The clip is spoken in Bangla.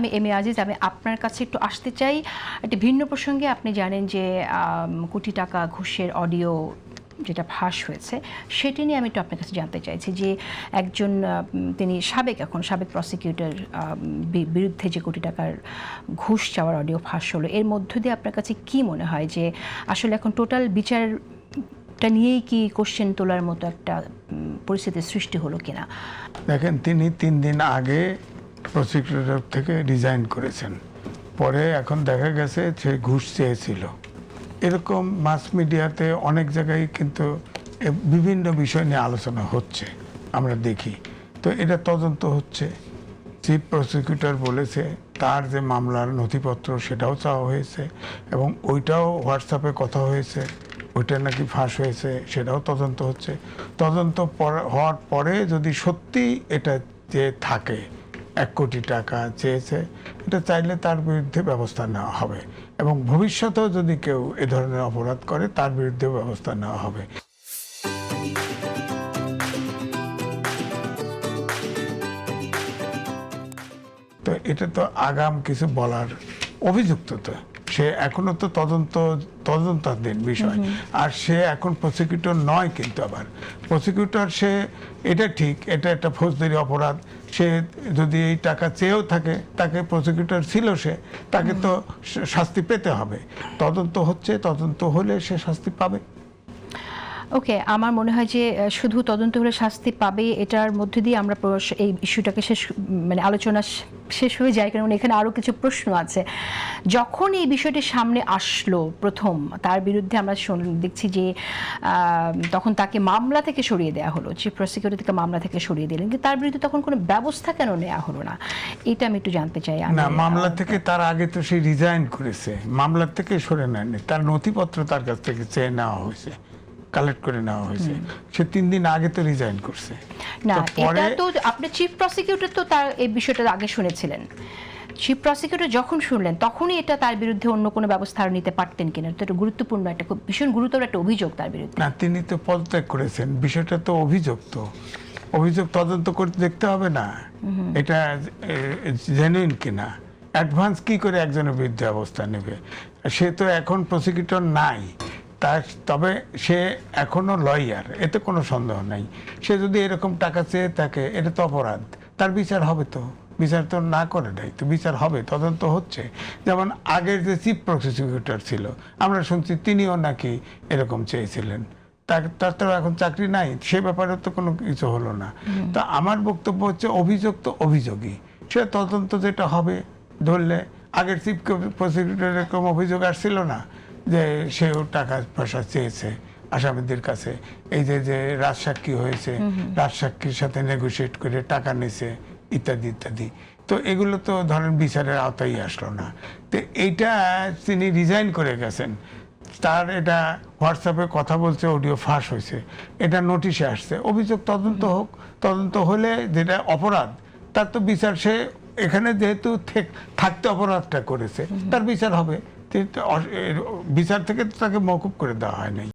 আমি এম এ আজিজ, আমি আপনার কাছে একটু আসতে চাই একটা ভিন্ন প্রসঙ্গে। আপনি জানেন যে কোটি টাকা ঘুষের অডিও যেটা ফাঁস হয়েছে সেটি নিয়ে আমি একটু আপনার কাছে জানতে চাইছি যে একজন তিনি সাবেক প্রসিকিউটর বিরুদ্ধে যে কোটি টাকার ঘুষ চাওয়ার অডিও ফাঁস হলো, এর মধ্য দিয়ে আপনার কাছে কি মনে হয় যে আসলে এখন টোটাল বিচারটা নিয়েই কি কোশ্চেন তোলার মতো একটা পরিস্থিতির সৃষ্টি হলো কিনা? দেখেন, তিনি 3 দিন আগে প্রসিকিউটর থেকে রিজাইন করেছেন, পরে এখন দেখা গেছে সে ঘুষ চেয়েছিল। এরকম মাস মিডিয়াতে অনেক জায়গায় কিন্তু বিভিন্ন বিষয় নিয়ে আলোচনা হচ্ছে, আমরা দেখি। তো এটা তদন্ত হচ্ছে। চিফ প্রসিকিউটর বলেছে তার যে মামলার নথিপত্র সেটাও চাওয়া হয়েছে এবং ওইটাও হোয়াটসঅ্যাপে কথা হয়েছে, ওইটা নাকি ফাঁস হয়েছে, সেটাও তদন্ত হচ্ছে। তদন্ত হওয়ার পরে যদি সত্যি এটা যে থাকে 1 কোটি টাকা চেয়েছে, এটা চাইলে তার বিরুদ্ধে ব্যবস্থা নেওয়া হবে এবং ভবিষ্যতেও যদি কেউ এ ধরনের অপরাধ করে তার বিরুদ্ধে ব্যবস্থা নেওয়া হবে। তো এটা তো আগাম কিছু বলার, অভিযুক্ত তো সে এখনো তো তদন্তাধীন বিষয়, আর সে এখন প্রসিকিউটর নয়। কিন্তু আবার প্রসিকিউটর সে, এটা ঠিক, এটা একটা ফৌজদারি অপরাধ। সে যদি এই টাকা চেয়েও থাকে, তাকে প্রসিকিউটর ছিল সে, তাকে তো শাস্তি পেতে হবে। তদন্ত হচ্ছে, তদন্ত হলে সে শাস্তি পাবে। ওকে, আমার মনে হয় যে শুধু তদন্ত হলে শাস্তি পাবে এটার মধ্যে দিয়ে আমরা এই ইস্যুটাকে আলোচনা শেষ হয়ে যায়, কারণ এখানে আরও কিছু প্রশ্ন আছে। যখন এই বিষয়টি সামনে আসলো প্রথম, তার বিরুদ্ধে আমরা দেখছি যে তখন তাকে মামলা থেকে সরিয়ে দেওয়া হলো, চিফ প্রসিকিউটর থেকে মামলা থেকে সরিয়ে দিলেন, কিন্তু তার বিরুদ্ধে তখন কোনো ব্যবস্থা কেন নেওয়া হলো না, এটা আমি একটু জানতে চাই। না, মামলা থেকে তার আগে তো সে রিজাইন করেছে, মামলা থেকে সরে নেয়নি। তার নথিপত্র তার কাছ থেকে চেয়ে নেওয়া হয়েছে, কালেক্ট করে নেওয়া হয়েছে। সে 3 দিন আগে তো রিজাইন করছে। না, এটা তো আপনি চিফ প্রসিকিউটর তো তার এই বিষয়টা আগে শুনেছিলেন। চিফ প্রসিকিউটর যখন শুনলেন তখনই এটা তার বিরুদ্ধে অন্য কোনো ব্যবস্থা নিতে পারতেন কিনা? তো এটা গুরুত্বপূর্ণ, একটা খুব ভীষণ গুরুতর একটা অভিযোগ তার বিরুদ্ধে। না, তিনি তো পদত্যাগ করেছেন, বিষয়টা তো অভিযোগ। তো অভিযোগ তদন্ত করতে দেখতে হবে না এটা জেনুইন কিনা। অ্যাডভান্স কি করে একজনের বিরুদ্ধে অবস্থা নেবে? সে তো এখন প্রসিকিউটর নাই, তবে সে এখনো লয়ার, এতে কোনো সন্দেহ নাই। সে যদি এরকম টাকা চেয়ে থাকে, এটা তো অপরাধ, তার বিচার হবে। তো বিচার তো না করে নাই, তো বিচার হবে, তদন্ত হচ্ছে। যেমন আগের যে চিফ প্রসিকিউটর ছিল, আমরা শুনছি তিনিও নাকি এরকম চেয়েছিলেন। তার তো এখন চাকরি নাই, সে ব্যাপারে তো কোনো কিছু হলো না। তো আমার বক্তব্য হচ্ছে অভিযোগ তো অভিযোগই, সে তদন্ত যেটা হবে ধরলে। আগের চিফ প্রসিকিউটর এরকম অভিযোগ আসছিল না যে সেও টাকা পয়সা চেয়েছে আসামিদের কাছে? এই যে রাজসাক্ষী হয়েছে, রাজসাক্ষীর সাথে নেগোশিয়েট করে টাকা নিছে, ইত্যাদি ইত্যাদি। তো এগুলো তো ধরেন বিচারের আওতায় আসলো না। তো এইটা তিনি রিজাইন করে গেছেন, তার এটা হোয়াটসঅ্যাপে কথা বলছে, অডিও ফাঁস হয়েছে, এটা নোটিশে আসছে। অভিযোগ তদন্ত হোক, তদন্ত হলে যেটা অপরাধ তার তো বিচার, সে এখানে যেহেতু থাকতে অপরাধটা করেছে, তার বিচার হবে। বিচার থেকে তাকে মওকুফ করে দেওয়া হয় নাই।